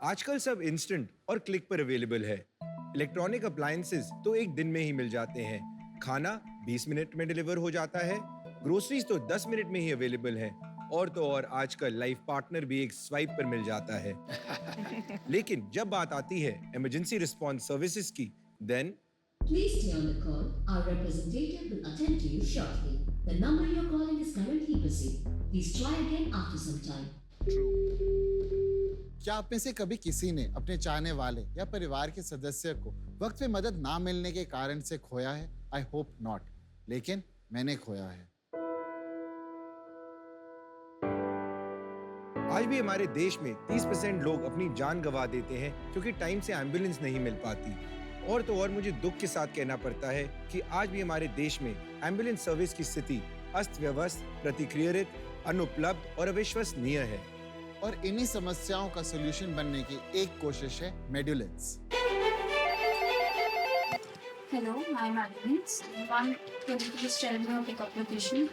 आजकल सब इंस्टेंट और क्लिक पर अवेलेबल है। इलेक्ट्रॉनिक अप्लायंसेस तो एक दिन में ही मिल जाते हैं। खाना 20 मिनट में डिलीवर हो जाता है। ग्रोसरीज तो 10 मिनट में ही अवेलेबल है। और तो और आजकल लाइफ पार्टनर भी एक स्वाइप पर मिल जाता है। लेकिन जब बात आती है इमरजेंसी रिस्पांस सर्विसेज की, then Please stay on the call. Our representative will attend to you shortly. The number you're calling is currently busy. Please try again after some time. क्या आप में से कभी किसी ने अपने चाहने वाले या परिवार के सदस्य को वक्त पे मदद ना मिलने के कारण से खोया है? आई होप नॉट, लेकिन मैंने खोया है। आज भी हमारे देश में 30% लोग अपनी जान गंवा देते हैं क्योंकि टाइम से एम्बुलेंस नहीं मिल पाती। और तो और मुझे दुख के साथ कहना पड़ता है कि आज भी हमारे देश में एम्बुलेंस सर्विस की स्थिति अस्त व्यवस्थ, प्रतिक्रियारहित, अनुपलब्ध और अविश्वसनीय है। और इन्हीं समस्याओं का सलूशन बनने की एक कोशिश है मेडुलेंस। Hello, I'm Agnes. One, can you please tell me your pickup location?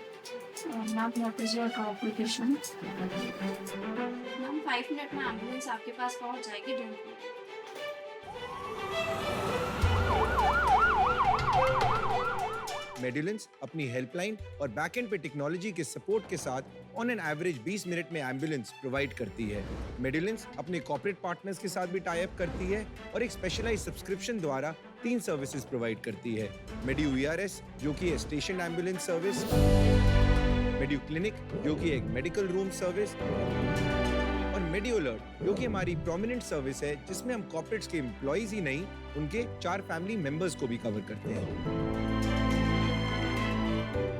Ma'am, what is your occupation? Ma'am, 5 minute में एम्बुलेंस आपके पास पहुंच जाएगी। Don't worry. मेडुलेंस अपनी हेल्पलाइन और बैकएंड पे टेक्नोलॉजी के सपोर्ट के साथ ऑन एन एवरेज 20 मिनट में एम्बुलेंस प्रोवाइड करती है। मेडुलेंस अपने कॉर्पोरेट पार्टनर्स के साथ भी टाई अप करती है और एक स्पेशलाइज्ड सब्सक्रिप्शन द्वारा 3 सर्विसेज प्रोवाइड करती है। मेडियो वीआरएस जो कि है स्टेशन एम्बुलेंस सर्विस, मेडियो क्लिनिक जो कि एक मेडिकल रूम सर्विस, और मेडियो अलर्ट जो कि हमारी प्रोमिनेंट सर्विस है जिसमें हम कॉर्पोरेट्स के एम्प्लॉइज ही नहीं उनके 4 फैमिली मेंबर्स को भी कवर करते हैं।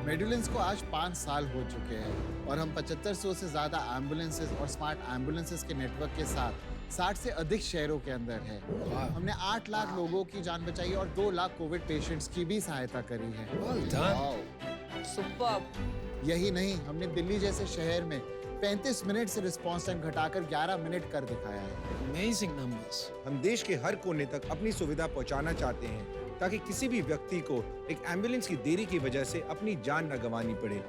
मेडुलेंस को आज 5 साल हो चुके हैं और हम 7500 से ज्यादा एम्बुलेंसेज और स्मार्ट एम्बुलेंसेज के नेटवर्क के साथ 60 से अधिक शहरों के अंदर है। हमने 8 लाख लोगों की जान बचाई और 2 लाख कोविड पेशेंट्स की भी सहायता करी है। सुपर्ब। यही नहीं, हमने दिल्ली जैसे शहर में 35 मिनट से रिस्पॉन्स टाइम घटाकर 11 मिनट कर दिखाया है। Amazing numbers. हम देश के हर कोने तक अपनी सुविधा पहुंचाना चाहते हैं ताकि किसी भी व्यक्ति को एक एम्बुलेंस की देरी की वजह से अपनी जान न गंवानी पड़े।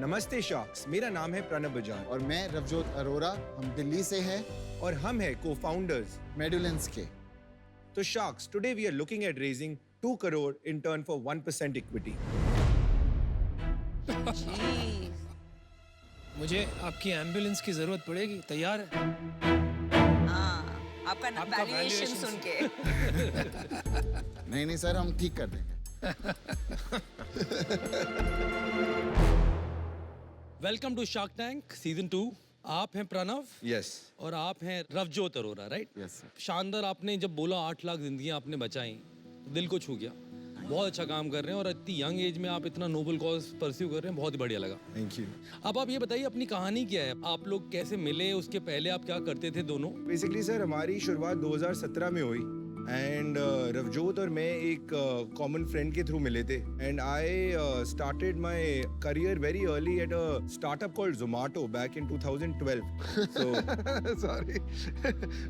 नमस्ते शार्क्स, मेरा नाम है प्रणब बजाज और मैं रवजोत अरोरा, हम दिल्ली से हैं और हम हैं को-फाउंडर्स मेडुलेंस के। तो sharks, today we are looking at raising 2 crore in turn for 1% equity. मुझे आपकी एम्बुलेंस की जरूरत पड़ेगी। तैयार है? हाँ, आपका वैल्यूएशन सुन के। नहीं सर, हम ठीक कर देंगे। Welcome to Shark Tank season 2। आप हैं प्रणव Yes. और आप हैं Ravjot Arora, right? Yes sir. शानदार। आपने जब बोला 8 लाख जिंदगियां आपने बचाई, दिल को छू गया। बहुत अच्छा काम कर रहे हैं और इतनी यंग एज में आप इतना नोबल कॉज परस्यू कर रहे हैं, बहुत ही बढ़िया लगा। Thank you. अब आप ये बताइए अपनी कहानी क्या है? आप लोग कैसे मिले? उसके पहले आप क्या करते थे दोनों? बेसिकली सर हमारी शुरुआत 2017 में हुई एंड रवजोत और मैं एक कॉमन फ्रेंड के थ्रू मिले थे and I started my career very early at a startup called Zomato back in 2012. So sorry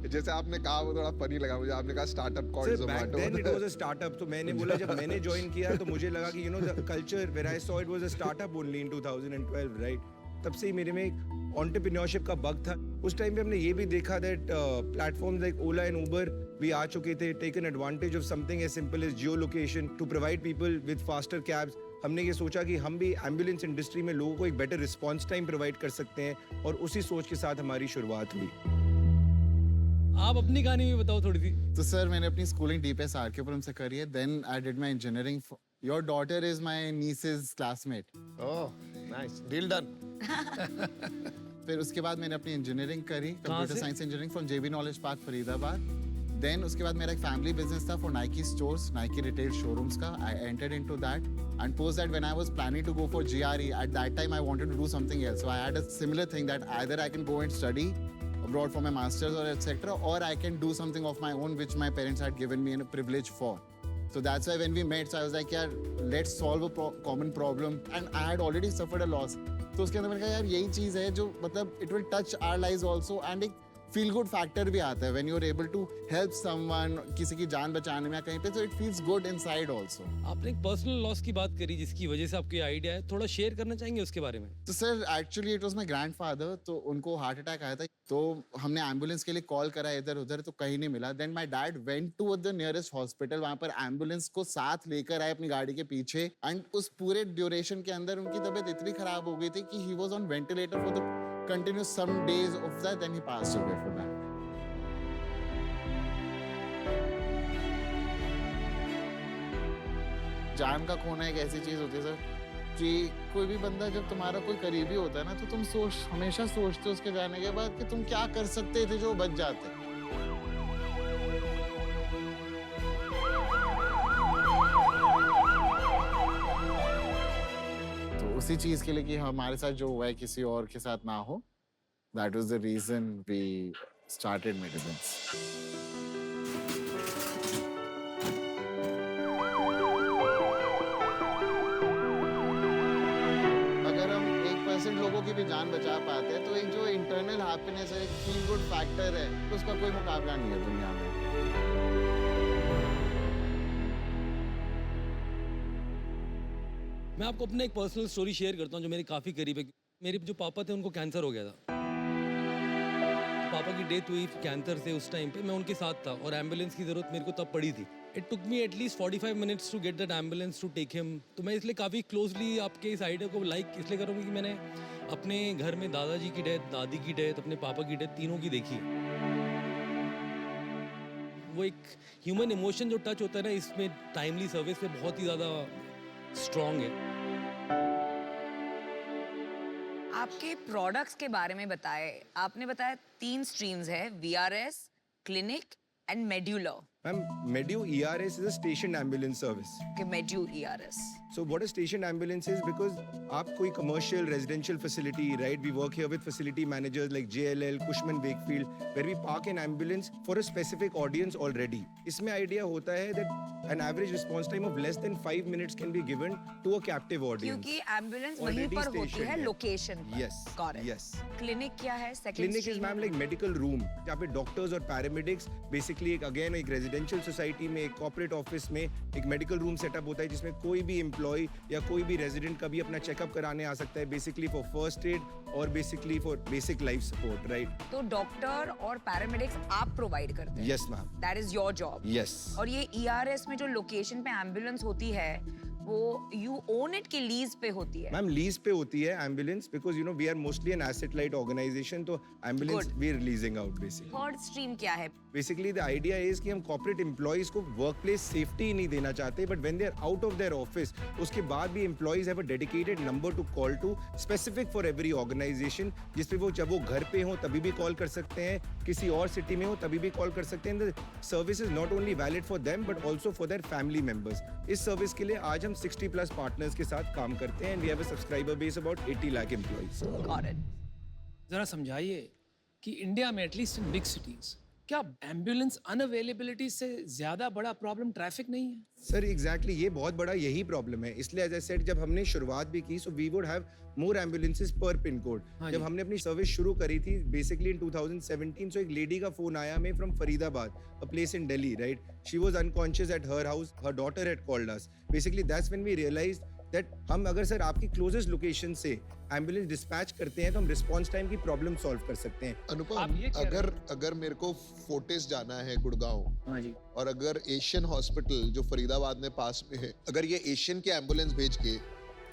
जैसे आपने कहा वो थोड़ा फनी लगा मुझे। आपने कहा startup called back Zomato. Then it was a startup. तो मैंने बोला, जब मैंने ज्वाइन किया तो मुझे लगा कि the culture where I saw it was a startup only in 2012, right? तब से ही मेरे में एक एंटरप्रेन्योरशिप का बग था। उस टाइम पे हमने ये भी देखा that platforms like Ola and Uber भी आ चुके थे, taken advantage of something as simple as geo location to provide people with faster cabs. हमने ये सोचा कि हम भी एम्बुलेंस इंडस्ट्री में लोगों को एक बेटर रिस्पांस टाइम प्रोवाइड कर सकते हैं और उसी सोच के साथ हमारी शुरुआत हुई। आप अपनी कहानी भी बताओ थोड़ी सी। तो सर मैंने अपनी स्कूलिंग डीपीएस आरकेपुरम से करी है। Then I did my engineering. Your daughter is my niece's classmate. Oh nice, deal done. फिर उसके बाद मैंने अपनी इंजीनियरिंग करी, कंप्यूटर से? Science engineering from JB knowledge park Faridabad. Then उसके बाद मेरा एक फैमिली बिजनेस था for Nike stores, Nike retail showrooms का। I entered into that and post that when I was planning to go for GRE at that time I wanted to do something else. So I had a similar thing that either I can go and study abroad for my masters or etc, or I can do something of my own which my parents had given me a privilege for. So that's why when we met, so I was like, यार let's solve a common problem and I had already suffered a loss. तो उसके अंदर मैंने कहा यार यही चीज़ है जो मतलब it will touch our lives also and एक फील गुड फैक्टर भी आता है when you are able to help someone, किसी की जान बचाने में कहीं पे, तो it feels good inside also. आपने एक पर्सनल लॉस की बात करी जिसकी वजह से आपको ये आइडिया है, थोड़ा शेयर करना चाहेंगे उसके बारे में? तो sir actually it was my grandfather, तो उनको हार्ट अटैक आया था, तो हमने एम्बुलेंस के लिए कॉल करा इधर उधर, तो कहीं नहीं मिला। Then my dad went to the nearest hospital, वहां पर एम्बुलेंस को साथ लेकर आए अपनी गाड़ी के पीछे, एंड उस पूरे ड्यूरेशन के अंदर उनकी तबीयत इतनी खराब हो गई थी कि he was on ventilator for the continuous some days of that, then he passed away for that. जान का खोना एक ऐसी चीज होती है सर कि कोई भी बंदा जब तुम्हारा कोई करीबी होता है ना, तो तुम हमेशा सोचते हो उसके जाने के बाद कि तुम क्या कर सकते थे जो बच जाते। तो उसी चीज के लिए कि हमारे साथ जो हुआ है किसी और के साथ ना हो, that was the reason we started medicines. लोगों की भी जान बचा पाते हैं, तो एक जो इंटरनल हैप्पीनेस है, एक फील गुड फैक्टर है, तो उसका कोई मुकाबला नहीं है दुनिया में। मैं आपको अपना एक पर्सनल स्टोरी शेयर करता हूँ जो मेरे काफ़ी करीब है। मेरे जो पापा थे उनको कैंसर हो गया था, पापा की डेथ हुई कैंसर से। उस टाइम पे मैं उनके साथ था और एम्बुलेंस की ज़रूरत मेरे को तब पड़ी थी। It took me at least 45 minutes to get that ambulance to take him. तो मैं इसलिए काफ़ी क्लोजली आपके इस आइडिया को लाइक इसलिए करूँगी कि मैंने अपने घर में दादाजी की डेथ, दादी की डेथ, अपने पापा की डेथ, तीनों की देखी है। वो एक ह्यूमन इमोशन जो टच होता है ना, इसमें टाइमली सर्विस पे बहुत ही ज़्यादा स्ट्रॉन्ग है। आपके प्रोडक्ट्स के बारे में बताएं। आपने बताया 3 स्ट्रीम्स है, VRS, क्लिनिक एंड मेड्यूलर। Ma'am, Medu ERS is a stationed ambulance service. के मेड्यू ERS। So what a stationed ambulance is, because आप कोई commercial residential facility, right? We work here with facility managers like JLL, Cushman Wakefield, where we park an ambulance for a specific audience already. इसमें idea होता है that an average response time of less than 5 minutes can be given to a captive audience. क्योंकि ambulance वहीं Already पर होती stationed है, है। Location पर। Yes, Got it। yes. Clinic क्या है? Second clinic is ma'am like medical room, जहाँ पे डॉक्टर्स और पैरामेडिक्स बेसिकली एक अगेन एक रेजिडेंशियल सोसाइटी में, एक कॉर्पोरेट ऑफिस में एक मेडिकल रूम सेटअप होता है जिसमें कोई भी एम्प्लॉय या कोई भी रेजिडेंट कभी अपना चेकअप कराने आ सकता है, बेसिकली फॉर फर्स्ट एड और basically for basic life support, right? तो डॉक्टर और पैरामेडिक्स आप प्रोवाइड करते हैं? Yes ma'am, that is your job. Yes. और ये ERS में जो लोकेशन पे एम्बुलेंस होती है, वो यू ओन इट की लीज पे होती है? मैम लीज पे होती है ambulance, because you know we are mostly an asset light organization, तो ambulance Good। We are leasing out basically. Third stream क्या है? बेसिकली द आइडिया इज कि हम कॉर्पोरेट एम्प्लॉइज को वर्क प्लेस सेफ्टी नहीं देना चाहते, but when they are out of their office, उसके बाद भी employees have a dedicated number to call to, specific for every organisation, जिसपे वो जब वो घर पे हो तभी भी कॉल कर सकते हैं, किसी और सिटी में हो तभी भी कॉल कर सकते हैं। The service is not only valid for them but also for their family members. इस सर्विस के लिए आज हम 60+ पार्टनर्स के साथ काम करते हैं, and we have a subscriber base about 80 lakh employees. Got it। जरा समझाइए कि इंडिया में एटलीस्ट इन बिग सिटीज क्या एम्बुलेंस अनअवेलेबिलिटी से ज्यादा बड़ा प्रॉब्लम ट्रैफिक नहीं है? सर एग्जैक्टली ये बहुत बड़ा यही प्रॉब्लम है, इसलिए एज आई सेड जब हमने शुरुआत भी की, so we would have more ambulances per pin code. जब हमने अपनी सर्विस शुरू करी थी बेसिकली इन 2017, सो एक लेडी का फोन आया हमें from Faridabad, a place in Delhi, right? She was unconscious at her house, her daughter had called us. Basically that's when we realised that हम अगर सर आपकी क्लोजेस्ट लोकेशन से एम्बुलेंस डिस्पैच करते हैं तो हम रिस्पांस टाइम की प्रॉब्लम सॉल्व कर सकते हैं। आप अनुपम, ये कह रहे अगर मेरे को फोर्टिस जाना है गुड़गांव, हाँ जी, और अगर एशियन हॉस्पिटल जो फरीदाबाद में पास में है, अगर ये एशियन के एम्बुलेंस भेज के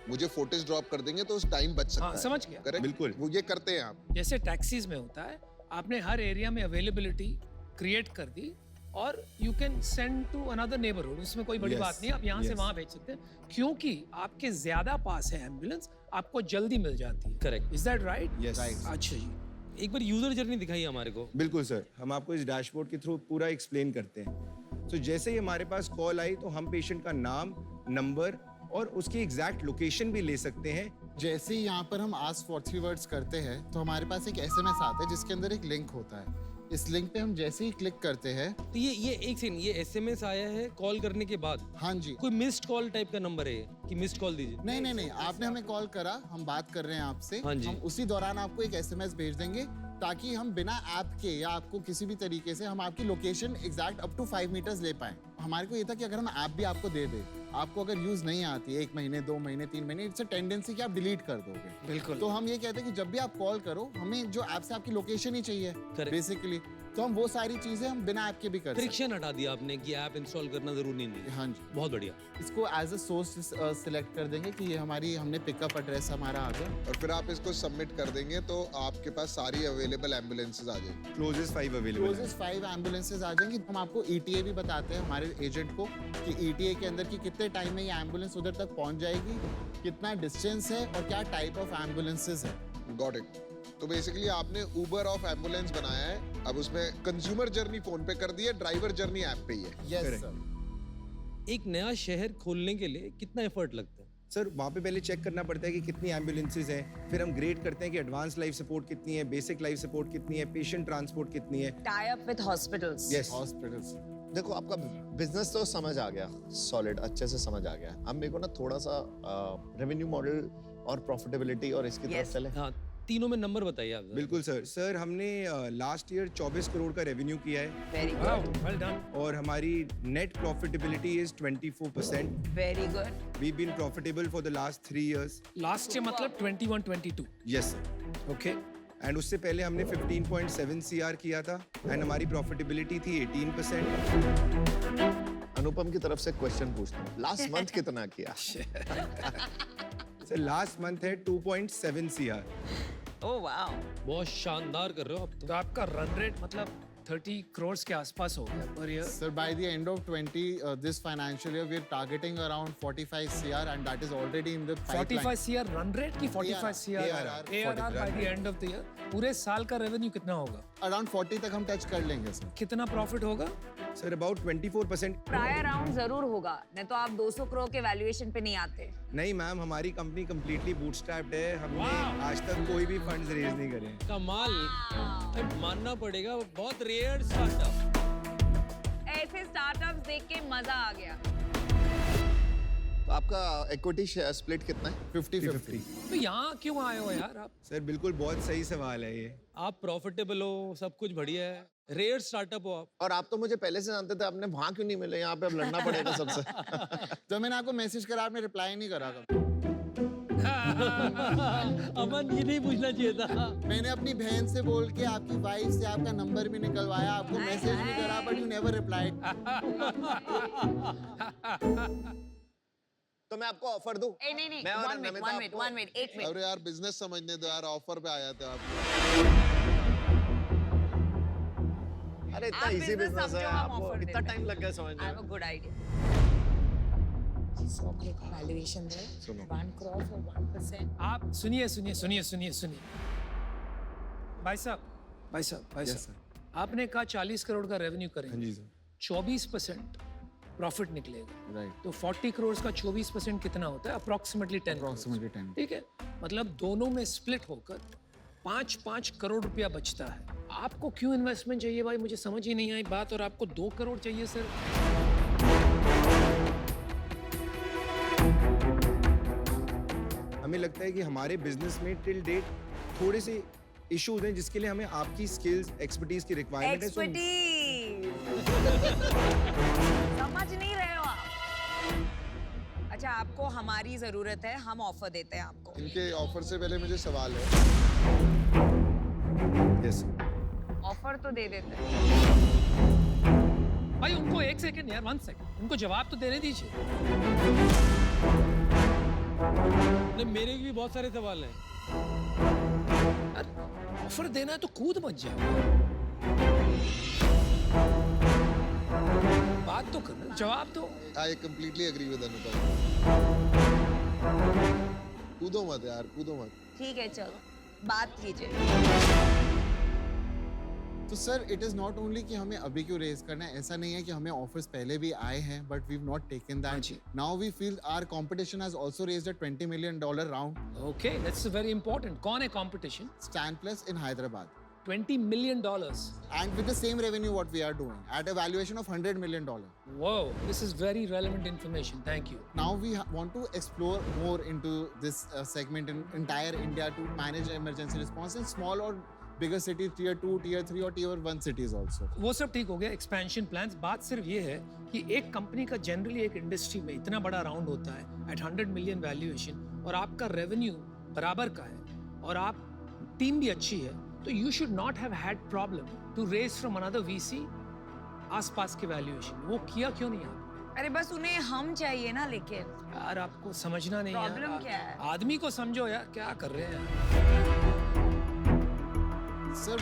मुझे फोर्टिस ड्रॉप कर देंगे तो उस टाइम बच सकता हाँ है। समझ गया। करेक्ट, बिल्कुल। वो ये करते हैं आप। जैसे टैक्सीज में होता है, आपने हर एरिया में अवेलेबिलिटी क्रिएट कर दी और you can send to another neighbourhood, उसमें कोई बड़ी Yes, बात नहीं, आप यहाँ से yes. वहाँ भेज सकते हैं क्योंकि आपके ज्यादा पास है एम्बुलेंस, आपको जल्दी मिल जाती है। Correct. Is that right? Yes. अच्छा जी। एक बार यूजर जर्नी दिखाइए हमारे को। बिल्कुल सर, हम आपको इस डैशबोर्ड के थ्रू पूरा एक्सप्लेन करते हैं। तो जैसे ही हमारे पास कॉल आई तो हम पेशेंट का नाम, नंबर और उसकी एग्जैक्ट लोकेशन भी ले सकते हैं। जैसे ही यहाँ पर हम आस्क फॉर 3 वर्ड्स करते हैं तो हमारे पास एक SMS आता है जिसके अंदर एक लिंक होता है। इस लिंक पे हम जैसे ही क्लिक करते हैं, तो ये एक सेकंड, ये SMS आया है कॉल करने के बाद? हाँ जी, कोई मिस्ड कॉल टाइप का नंबर है ये कि मिस्ड कॉल दीजिए? नहीं, आपने हमें कॉल करा, हम बात कर रहे हैं आपसे, हाँ जी। हम उसी दौरान आपको एक SMS भेज देंगे ताकि हम बिना ऐप के या आपको किसी भी तरीके से हम आपकी location exact up to 5 metres ले पाए। हमारे को ये था कि अगर हम ऐप भी आपको दे दे, आपको अगर यूज नहीं आती है 1 महीने 2 महीने 3 महीने, इट्स अ टेंडेंसी कि आप डिलीट कर दोगे। बिल्कुल। तो हम ये कहते हैं कि जब भी आप कॉल करो, हमें जो ऐप से आपकी लोकेशन ही चाहिए Correct. बेसिकली, तो हम वो सारी चीजें हम बिना ऐप के भी कर सकते फ्रिक्शन हटा दिया आपने कि ऐप इंस्टॉल करना जरूरी नहीं हैं। है। हाँ जी, बहुत बढ़िया। इसको एज अ सोर्स सिलेक्ट कर देंगे कि ये हमने पिकअप एड्रेस हमारा आ गया। और फिर आप इसको सबमिट कर देंगे तो आपके पास सारी अवेलेबल एम्बुलेंसेज आ जाएगी। क्लोजेस्ट 5 अवेलेबल हैं। क्लोजेस्ट 5 एम्बुलेंसेज आ जाएंगी। हम आपको ETA भी बताते हैं हमारे एजेंट को कि ETA के अंदर की कितने टाइम में ये एम्बुलेंस उधर तक पहुंच जाएगी, कितना डिस्टेंस है और क्या टाइप ऑफ एम्बुलेंसेज है। Got it. तो बेसिकली आपने उबर ऑफ एम्बुलेंस बनाया है, अब उसमें कंज्यूमर जर्नी फोन पे कर दी है, ड्राइवर जर्नी ऐप पे ही है। Yes Correct. सर। एक नया शहर खोलने के लिए कितना एफर्ट लगता है? सर वहाँ पे पहले चेक करना पड़ता है कि कितनी एम्बुलेंसेज हैं, फिर हम ग्रेड करते हैं कि एडवांस लाइफ सपोर्ट कितनी है, बेसिक लाइफ सपोर्ट कितनी है, पेशेंट ट्रांसपोर्ट कितनी है। Tie up with hospitals. Yes, hospitals. देखो आपका बिजनेस तो समझ आ गया, सॉलिड अच्छे से समझ आ गया। अब मेरे को ना थोड़ा सा रेवेन्यू मॉडल और प्रॉफिटेबिलिटी और इसकी तरफ Yes. चले। हाँ, तीनों में नंबर बताइए आप। बिल्कुल सर। सर हमने लास्ट ईयर 24 करोड़ का रेवेन्यू किया है very wow, good, well done. और हमारी net profitability is 24%। Very good. We been profitable for the last 3 years। Last year मतलब 21-22। Yes sir. ओके। एंड उससे पहले हमने 15.7 CR किया था एंड हमारी प्रॉफिटेबिलिटी थी 18%। अनुपम की तरफ से क्वेश्चन पूछता हूँ, लास्ट मंथ कितना किया? सर लास्ट मंथ है 2.7 CR। Oh wow. बहुत शानदार कर रहे हो आप तो तो। आपका रन रेट मतलब 30 करोड़ के आसपास हो गया per year. Sir, by the end of this financial year, we're targeting around 45 CR, and that is already in the pipeline. 45 CR run rate की 45 CR ARR, ARR by the end of the year। पूरे साल का revenue कितना होगा? Around 40 तक हम touch कर लेंगे सर। कितना प्रॉफिट होगा? Sir about 24%। प्रायर राउंड जरूर होगा, नहीं तो आप 200 करोड़ के वैल्यूएशन पे नहीं आते। नहीं मैम, हमारी कंपनी कंप्लीटली बूटस्ट्रैप्ड है। हमने आज तक कोई भी फंड्स रेज नहीं करे। कमाल, मानना पड़ेगा, बहुत रेयर स्टार्टअप। ऐसे स्टार्टअप्स देख के मजा आ गया। तो आपका इक्विटी स्प्लिट कितना है? 50-50। तो यहाँ क्यों आए हो यार आप? सर बिल्कुल बहुत सही सवाल है ये। आप प्रॉफिटेबल हो, सब कुछ बढ़िया है, रेयर स्टार्टअप हो आप। और आप तो मुझे पहले से जानते थे, आपने वहां क्यों नहीं मिले? यहाँ पे अब लड़ना पड़ेगा सबसे। तो मैंने आपको मैसेज करा, आपने रिप्लाई नहीं करा। अमन, ये नहीं पूछना चाहिए था। मैंने अपनी बहन से बोल के आपकी वाइफ से आपका नंबर भी निकलवाया, आपको मैसेज भी करा, बट यू नेवर रिप्लाइड। तो मैं आपको ऑफर दूं? नहीं नहीं, मैं और one minute, Namita one minute, आपको- one minute, एक मिनट। अरे यार बिजनेस समझने दो यार, ऑफर पे आया था आप। अरे इतना आप इजी business बिजनेस है, समझो, हम आपको offer इतना देते टाइम लग गया समझने I have a में। good idea. वैल्यूएशन है सुनो। 1 करोड़ for 1%। आप सुनिए। भाई साहब, आपने कहा 40 करोड़ का रेवेन्यू हाँ करेंगे, जी सर। 24% प्रॉफिट निकलेगा। राइट, तो 40 करोड़ का 24% कितना होता है? अप्रोक्सीमेटली 10 करोड़। अप्रोक्सीमेटली 10। ठीक है, मतलब दोनों में स्प्लिट होकर 5-5 करोड़ रुपया बचता है। आपको क्यों इन्वेस्टमेंट चाहिए भाई? मुझे समझ ही नहीं आई बात। और आपको 2 करोड़ चाहिए सर? हमें लगता है कि हमारे बिजनेस में टिल डेट थोड़े से इश्यूज हैं जिसके लिए हमें आपकी स्किल्स एक्सपर्टीज की रिक्वायरमेंट है। Expertise. समझ नहीं रहे हो आप? अच्छा, आपको हमारी जरूरत है, हम ऑफर देते हैं आपको। इनके ऑफर से पहले मुझे सवाल है। यस ऑफर तो दे देते हैं। भाई उनको 1 सेकंड यार, 1 सेकंड, उनको जवाब तो देने दीजिए। नहीं, मेरे भी बहुत सारे सवाल हैं। ऑफर देना है तो कूद मत जाओ, बात तो करना, जवाब दो। आई कंप्लीटली एग्री विद अनुपम। कूदो मत यार, कूदो मत। ठीक है, चलो बात कीजिए। तो sir it is not only कि हमें अभी क्यों रेज करना है, ऐसा नहीं है कि हमें ऑफर्स पहले भी आए हैं but we have not taken that. Now we feel our competition has also raised a $20 million round. Okay, that's very important. कौन है competition? Stan Plus in Hyderabad. $20 million. And with the same revenue what we are doing at a valuation of $100 million. Whoa, this is very relevant information. Thank you. Now we want to explore more into this segment in entire India to manage emergency response in small or bigger cities, tier 2, tier 3 or tier 1 cities also. वो सब ठीक हो गया, expansion plans. बात सिर्फ ये है कि एक कंपनी का जनरली एक इंडस्ट्री में इतना बड़ा राउंड होता है at 100 million valuation और आपका रेवेन्यू बराबर का है और आप टीम भी अच्छी है, तो you should not have had problem to raise from another VC आसपास के वैल्यूएशन. वो किया क्यों नहीं आप? अरे बस उन्हें हम चाहिए ना, लेकिन यार आपको समझना नहीं है. प्रॉब्लम क्या है? आदमी को समझो यार, क्या कर रहे हैं? Sir,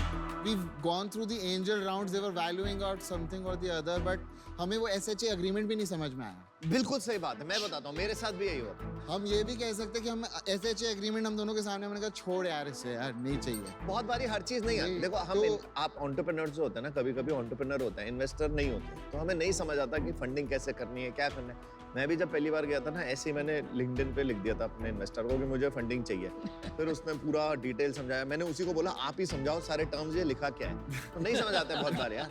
we've gone through the angel rounds. They were valuing out something or the other, but हमें वो SHA agreement भी नहीं समझ में आया. बिल्कुल सही बात है, मैं बताता हूँ, मेरे साथ भी यही हुआ. हम ये भी कह सकते हैं कि हम SHA agreement हम दोनों के सामने हमने कहा छोड़ यार इसे, यार नहीं चाहिए. बहुत बारी हर चीज नहीं है. देखो हम आप एंटरप्रेन्योर्स जो होते हैं ना, कभी कभी एंटरप्रेन्योर होते हैं, इन्वेस्टर नहीं होते, तो हमें नहीं समझ आता कि फंडिंग कैसे करनी है, क्या करना है. मैं भी जब पहली बार गया था ना, ऐसे ही मैंने लिंक्डइन पे लिख दिया था अपने इन्वेस्टर को कि मुझे फंडिंग चाहिए. फिर उसने पूरा डिटेल समझाया. मैंने उसी को बोला आप ही समझाओ सारे टर्म्स, ये लिखा क्या है. तो नहीं समझ आते बहुत बार यार.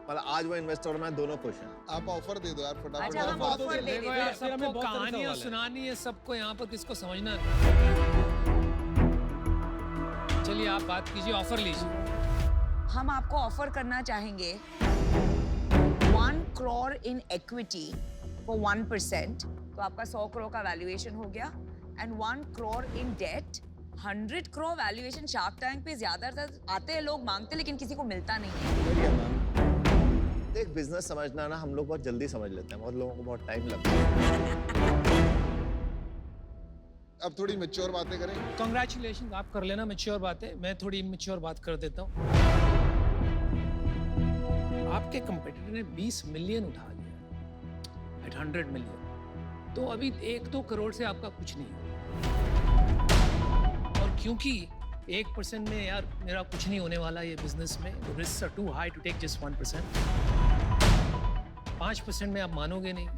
मतलब आज वो इन्वेस्टर और मैं दोनों खुश हैं. आप ऑफर दे दो यार फटाफट. अच्छा हम ऑफर दे देखो देते यार, हैं. सबको कहानियां सुनानी है, सबको यहाँ पर किसको समझना है. चलिए आप बात कीजिए, ऑफर लीजिए. हम आपको ऑफर करना चाहेंगे 1 crore in equity for 1%, तो आपका 100 crore का वैल्यूएशन हो गया, and 1 crore in debt. 100 crore valuation. Shark tank पे ज्यादातर आते हैं लोग मांगते, लेकिन किसी को मिलता नहीं है. देख बिजनेस समझना ना हम लोग बहुत जल्दी समझ लेते हैं, बहुत लोगों को बहुत टाइम लगता है. अब थोड़ी मैच्योर बातें करें. Congratulations, आप कर लेना मैच्योर बातें, मैं थोड़ी इमेच्योर बात कर देता हूँ. आपके कंपटीटर ने 20 मिलियन उठा लिया एट 100 मिलियन, तो अभी 1-2 करोड़ से आपका कुछ नहीं होगा. और क्योंकि 1% में यार मेरा कुछ नहीं होने वाला ये बिजनेस में, risk are too high to take just 1%. 5% में आप मानोगे नहीं,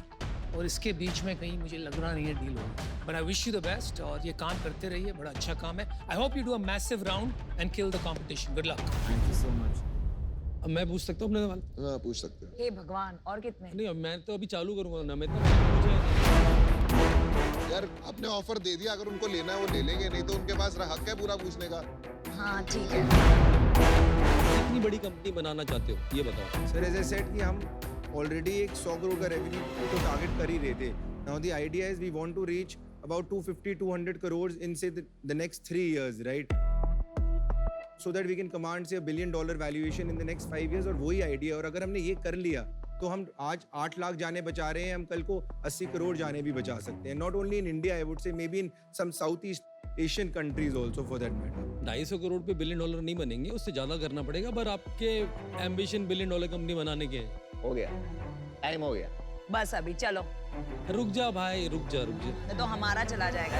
और इसके बीच में कहीं मुझे लग रहा नहीं है डील होगी. But I wish you the best, और ये काम करते रहिए, बड़ा अच्छा काम है. I hope you do a massive round and kill the competition. Good luck. Thank you so much. अब मैं पूछ सकता हूँ अपने सवाल? हाँ पूछ सकते हैं. हे भगवान, और कितने? नहीं, अब मैं तो अभी चालू करूंगा ना, मैं तो यार आपने ऑफर दे दिया, अगर उनको लेना है वो ले लेंगे, नहीं तो उनके पास हक है पूरा पूछने का. हाँ ठीक है. कितनी बड़ी कंपनी बनाना चाहते हो ये बताओ. सर एज आई सेड कि हम ऑलरेडी एक 100 करोड़ का रेवेन्यू तो टारगेट कर ही रहे थे. Now the idea is we want to reach about 250-200 crores in say the next 3 years, right? So that we can command say $1 billion valuation in the next 5 years. और वही idea. और अगर हमने ये कर लिया तो हम आज 8 लाख जाने बचा रहे हैं, हम कल को 80 करोड़ जाने भी बचा सकते हैं. Not only in India, I would say maybe in some south east Asian countries also for that matter. 250 crore पे $1 billion नहीं बनेंगे, उससे ज्यादा करना पड़ेगा. पर आपके एम्बिशन $1 billion कंपनी बनाने के हैं. हो गया, टाइम हो गया. बस अभी चलो. रुक जा भाई, रुक जा. नहीं तो हमारा चला जाएगा.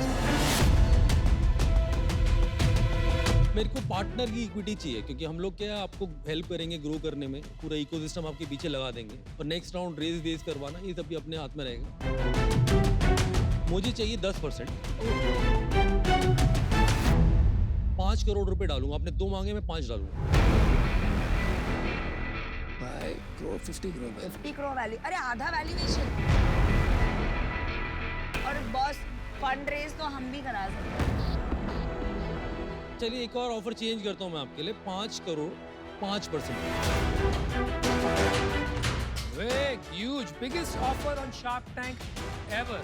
मेरे को पार्टनर की इक्विटी चाहिए, क्योंकि हम लोग क्या आपको हेल्प करेंगे ग्रो करने में, पूरा इकोसिस्टम आपके पीछे लगा देंगे, और नेक्स्ट राउंड रेज करवाना ये सब भी अपने हाथ में रहेगा. मुझे चाहिए 10%. 5 करोड़ रुपए डालूंगा. आपने 2 मांगे, मैं 5 डालूंगा. 50 करोड़. 50 crore value. अरे आधा वैल्यूएशन. और बॉस फंड रेज तो हम भी करा सकते हैं. चलिए एक और ऑफर चेंज करता हूँ मैं आपके लिए. 5 crore 5%. Big, huge, biggest offer on Shark Tank ever.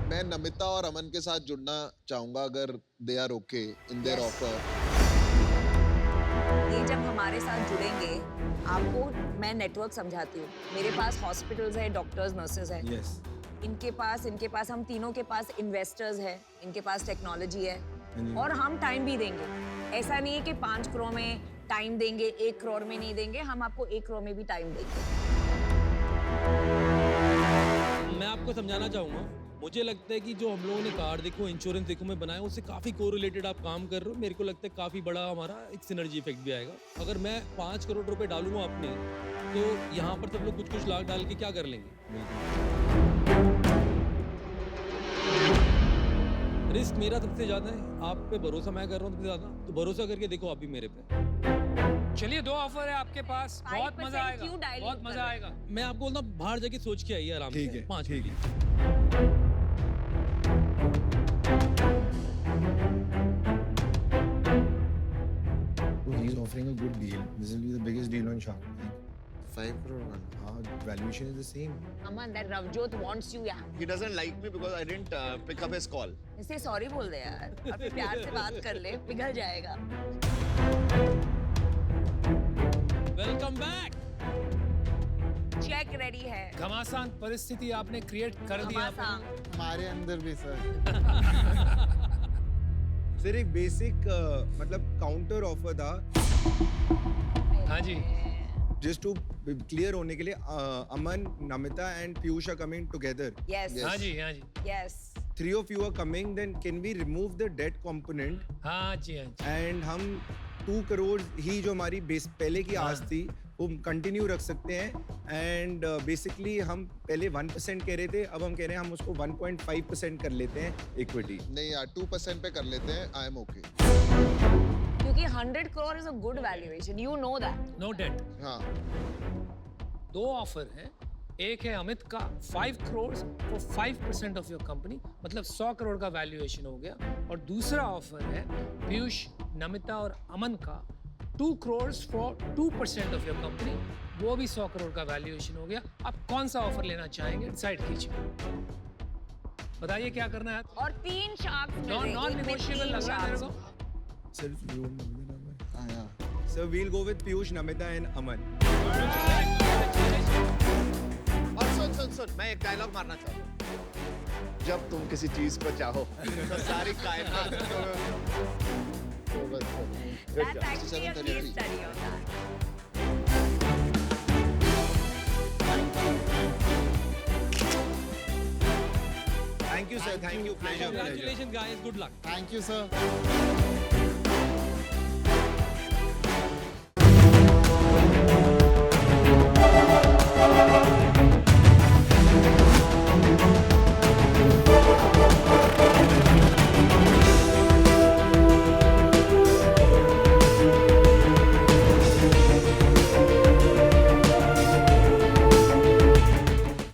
मैं नमिता और अमन के साथ जुड़ना चाहूंगा अगर they are okay in their offer. ये जब हमारे साथ जुड़ेंगे, आपको मैं नेटवर्क समझाती हूँ. मेरे पास हॉस्पिटल्स है, डॉक्टर्स, नर्सेज है. यस. इनके पास हम तीनों के पास इन्वेस्टर्स है, इनके पास टेक्नोलॉजी है, और हम टाइम भी देंगे. ऐसा नहीं है कि 5 करोड़ में टाइम देंगे, 1 करोड़ में नहीं देंगे. हम आपको 1 करोड़ में भी टाइम देंगे. मैं आपको समझाना चाहूंगा. मुझे लगता है कि जो हम लोगों ने कार देखो, इंश्योरेंस देखो मैं बनाया, उससे काफ़ी कोरिलेटेड आप काम कर रहे हो। मेरे को लगता है काफ़ी बड़ा हमारा एक सिनर्जी इफेक्ट भी आएगा। अगर मैं 5 करोड़ रुपए डालूंगा अपने, तो यहाँ पर सब लोग कुछ कुछ लाख डाल के क्या कर लेंगे? रिस्क मेरा सबसे ज़्यादा है, आप पे भरोसा मैं कर रहा हूँ सबसे ज़्यादा, तो भरोसा करके देखो आप भी मेरे पे। चलिए 2 ऑफर है आपके पास, बहुत 5% मजा आएगा, क्यों dilute बहुत कर मजा रहे हो? आएगा। मैं आपको बोलता हूँ बाहर जाके सोच के आइए आराम ठीक से। है, 5 ठीक है। He's offering a good deal. This will be the biggest deal on Shark Tank. 5 crore one. Valuation is the same. Aman, that Ravjot wants you, yeah. He doesn't like me because I didn't pick up his call. इसे sorry बोल दे यार, और फिर प्यार से बात कर ले, पिघल जाएगा। Welcome back. चेक रेडी है। घमासान परिस्थिति आपने क्रिएट कर दी यहाँ पे। घमासान। हमारे अंदर भी सर। सर एक बेसिक मतलब काउंटर ऑफर था, हाँ जी। just to clear होने के लिए अमन, Namita and Piyush are coming together. Yes. हाँ जी, हाँ जी। Yes. 3 of you are coming, then can we remove the debt component हाँ जी, हाँ जी। and हम 2 करोड़ ही जो हमारी बेस पहले की आस थी वो कंटिन्यू रख सकते हैं एंड बेसिकली हम पहले 1% कह रहे थे, अब हम कह रहे हैं हम उसको 1.5% कर लेते हैं इक्विटी। नहीं यार 2% पे कर लेते हैं, आई एम ओके। क्योंकि 100 crore is a good valuation. You know that. No debt. हाँ 2 ऑफर हैं, एक है अमित का 5 crore for 5% of your company, मतलब 100 करोड़ का वैल्यूएशन हो गया, और दूसरा ऑफर है पीयूष, नमिता और अमन का 2 crore for 2% of your company, वो भी 100 करोड़ का वैल्यूएशन हो गया। आप कौन सा ऑफर लेना चाहेंगे, डिसाइड कीजिए, बताइए क्या करना है। और 3 sharks मिल रहे हैं, नॉन एक में निगोशिएबल 3 लग रहा है मेरे sharks। को। Sir, if you want the number. हाँ यार। So we'll go with Piyush, Namita and Aman. और सुन, मैं एक डायलॉग मारना चाहता हूँ। जब तुम किसी चीज को चाहो तो सारी कायनात That's actually a case study on that. Thank you, sir. Thank you. Pleasure. Congratulations guys, good luck. Thank you, sir.